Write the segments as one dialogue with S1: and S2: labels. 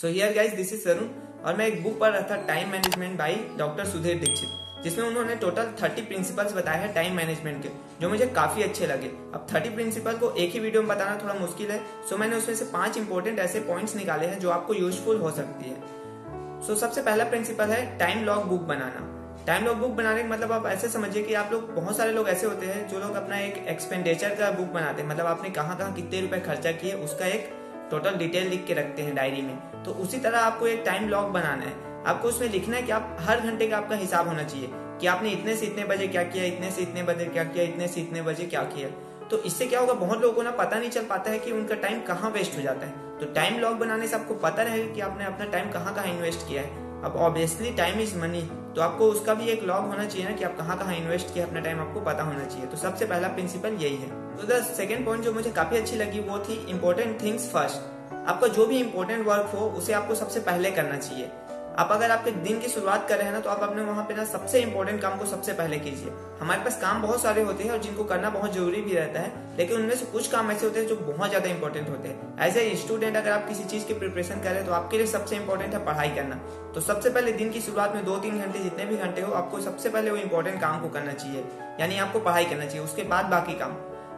S1: So here guys, this is Tarun और मैं एक बुक पढ़ रहा था, time management by doctor Sudhir Dixit, जिसमें उन्होंने टोटल 30 प्रिंसिपल्स बताए हैं टाइम मैनेजमेंट के, जो मुझे काफी अच्छे लगे। अब 30 प्रिंसिपल को एक ही वीडियो में बताना थोड़ा मुश्किल है, सो मैंने उसमें से 5 इंपॉर्टेंट ऐसे पॉइंट्स निकाले हैं जो आपको यूजफुल हो सकती है। सो सबसे पहला प्रिंसिपल है टाइम लॉग बुक बनाना। टाइम लॉग बुक बनाने का मतलब आप ऐसे समझिए कि आप लोग, बहुत सारे लोग ऐसे होते हैं जो लोग अपना एक एक्सपेंडिचर का बुक बनाते हैं, मतलब आपने कहाँ कहाँ कितने रुपए खर्चा किए उसका एक टोटल डिटेल लिख के रखते हैं डायरी में। तो उसी तरह आपको एक टाइम लॉग बनाना है। आपको उसमें लिखना है कि आप हर घंटे का आपका हिसाब होना चाहिए कि आपने इतने से इतने बजे क्या किया, इतने से इतने बजे क्या किया, इतने से इतने बजे क्या किया। तो इससे क्या होगा, बहुत लोगों को ना पता नहीं चल पाता है कि उनका टाइम कहाँ वेस्ट हो जाता है। तो टाइम लॉग बनाने से आपको पता रहेगा कि आपने अपना टाइम कहाँ कहाँ इन्वेस्ट किया है। अब ऑब्वियसली टाइम इज मनी, तो आपको उसका भी एक लॉग होना चाहिए ना कि आप कहाँ कहाँ इन्वेस्ट किया अपना टाइम, आपको पता होना चाहिए। तो सबसे पहला प्रिंसिपल यही है। तो द सेकंड पॉइंट जो मुझे काफी अच्छी लगी वो थी इंपॉर्टेंट थिंग्स फर्स्ट। आपका जो भी इंपॉर्टेंट वर्क हो उसे आपको सबसे पहले करना चाहिए। आप अगर आपके दिन की शुरुआत कर रहे हैं ना, तो आप अपने वहां पे ना सबसे इंपॉर्टेंट काम को सबसे पहले कीजिए। हमारे पास काम बहुत सारे होते हैं और जिनको करना बहुत जरूरी भी रहता है, लेकिन उनमें से कुछ काम ऐसे होते हैं जो बहुत ज्यादा इंपॉर्टेंट होते हैं। एज ए स्टूडेंट अगर आप किसी चीज की प्रिपरेशन कर रहे हैं तो आपके लिए सबसे इंपॉर्टेंट है पढ़ाई करना। तो सबसे पहले दिन की शुरुआत में 2-3 घंटे, जितने भी घंटे हो, आपको सबसे पहले वो इंपॉर्टेंट काम को करना चाहिए, यानी आपको पढ़ाई करना चाहिए, उसके बाद बाकी काम।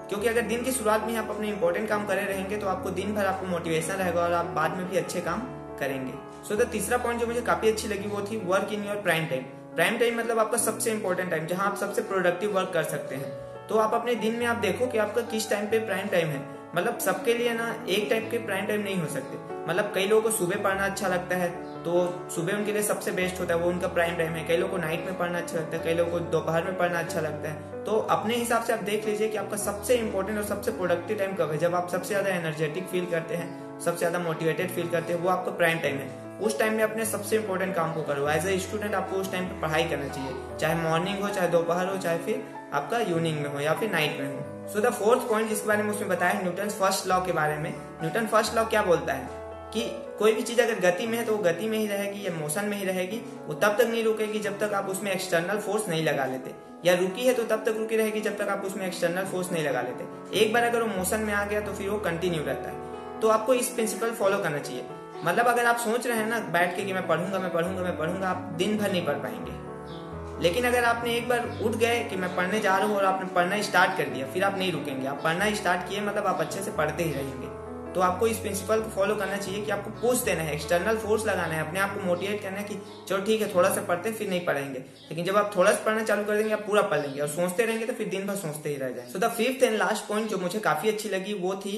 S1: क्योंकि अगर दिन की शुरुआत में आप अपने इंपॉर्टेंट काम करे रहेंगे तो आपको दिन भर आपको मोटिवेशन रहेगा और आप बाद में भी अच्छे काम करेंगे। सो द तीसरा पॉइंट जो मुझे काफी अच्छी लगी वो थी work in your prime time. Prime time मतलब आपका सबसे इंपॉर्टेंट टाइम, जहां आप सबसे प्रोडक्टिव वर्क कर सकते हैं। तो आप अपने दिन में आप देखो कि आपका किस टाइम पे प्राइम टाइम है। मतलब सबके लिए ना एक टाइप के प्राइम टाइम नहीं हो सकते। मतलब कई लोगों को सुबह पढ़ना अच्छा लगता है तो सुबह उनके लिए सबसे बेस्ट होता है, वो उनका प्राइम टाइम है। कई लोगों को नाइट में पढ़ना अच्छा लगता है, कई लोगों को दोपहर में पढ़ना अच्छा लगता है। तो अपने हिसाब से आप देख लीजिए कि आपका सबसे इंपॉर्टेंट और सबसे प्रोडक्टिव टाइम कब है। जब आप सबसे ज्यादा एनर्जेटिक फील करते हैं, सबसे ज्यादा मोटिवेटेड फील करते हैं, वो आपका प्राइम टाइम है। उस टाइम में अपने सबसे इंपॉर्टेंट काम को करो। एज ए स्टूडेंट आपको उस टाइम पे पढ़ाई करना चाहिए, चाहे मॉर्निंग हो, चाहे दोपहर हो, चाहे फिर आपका इवनिंग में हो या फिर नाइट में हो। सो द फोर्थ पॉइंट जिसके बारे में उसमें बताया न्यूटन फर्स्ट लॉ के बारे में। न्यूटन फर्स्ट लॉ क्या बोलता है कि कोई भी चीज अगर गति में है तो वो गति में ही रहेगी या मोशन में ही रहेगी। वो तब तक नहीं रुकेगी जब तक आप उसमें एक्सटर्नल फोर्स नहीं लगा लेते, या रुकी है तो तब तक रुकी रहेगी जब तक आप उसमें एक्सटर्नल फोर्स नहीं लगा लेते। एक बार अगर वो मोशन में आ गया तो फिर वो कंटिन्यू रहता है। तो आपको इस प्रिंसिपल फॉलो करना चाहिए। मतलब अगर आप सोच रहे हैं ना बैठ के कि मैं पढ़ूंगा मैं पढ़ूंगा मैं पढ़ूंगा, आप दिन भर नहीं पढ़ पाएंगे। लेकिन अगर आपने एक बार उठ गए कि मैं पढ़ने जा रहा हूँ और आपने पढ़ना स्टार्ट कर दिया, फिर आप नहीं रुकेंगे। आप पढ़ना स्टार्ट किए मतलब आप अच्छे से पढ़ते ही रहेंगे। तो आपको इस प्रिंसिपल को फॉलो करना चाहिए कि आपको पुश देना है, एक्सटर्नल फोर्स लगाना है, अपने आप को मोटिवेट करना है कि चलो ठीक है थोड़ा सा पढ़ते फिर नहीं पढ़ेंगे। लेकिन जब आप थोड़ा सा पढ़ना चालू कर देंगे आप पूरा पढ़ लेंगे, और सोचते रहेंगे तो फिर दिन भर सोचते ही रह जाएंगे। So the fifth and last point जो मुझे काफी अच्छी लगी वो थी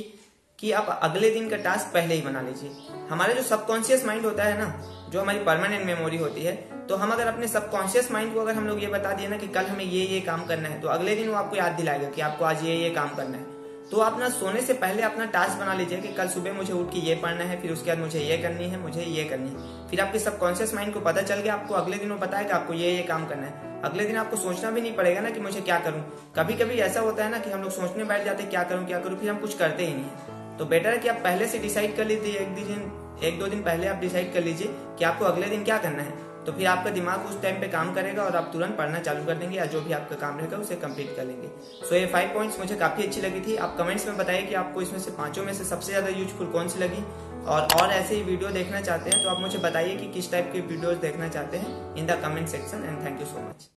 S1: कि आप अगले दिन का टास्क पहले ही बना लीजिए। हमारे जो सबकॉन्शियस माइंड होता है ना, जो हमारी परमानेंट मेमोरी होती है, तो हम अगर अपने सबकॉन्शियस माइंड को अगर हम लोग ये बता दिए ना कि कल हमें ये काम करना है, तो अगले दिन वो आपको याद दिलाएगा कि आपको आज ये काम करना है। तो आप ना सोने से पहले अपना टास्क बना लीजिए कि कल सुबह मुझे उठ के ये पढ़ना है, फिर उसके बाद मुझे ये करनी है, मुझे ये करनी है। फिर आपके सबकॉन्शियस माइंड को पता चल गया, आपको अगले दिन वो बताएगा आपको ये काम करना है। अगले दिन आपको सोचना भी नहीं पड़ेगा ना कि मुझे क्या करूं। कभी कभी ऐसा होता है ना कि हम लोग सोचने बैठ जाते हैं क्या करूं, फिर हम कुछ करते ही नहीं है। तो बेटर है कि आप पहले से डिसाइड कर लीजिए, 1-2 दिन पहले आप डिसाइड कर लीजिए कि आपको अगले दिन क्या करना है। तो फिर आपका दिमाग उस टाइम पे काम करेगा और आप तुरंत पढ़ना चालू कर देंगे, या जो भी आपका काम रहेगा उसे कंप्लीट कर लेंगे। सो ये 5 पॉइंट्स मुझे काफी अच्छी लगी थी। आप कमेंट्स में बताइए कि आपको इसमें से 5 में से सबसे ज्यादा यूजफुल कौन सी लगी, और ऐसे ही वीडियो देखना चाहते हैं तो आप मुझे बताइए कि किस टाइप के वीडियोस देखना चाहते हैं in the comment section. And thank you so much.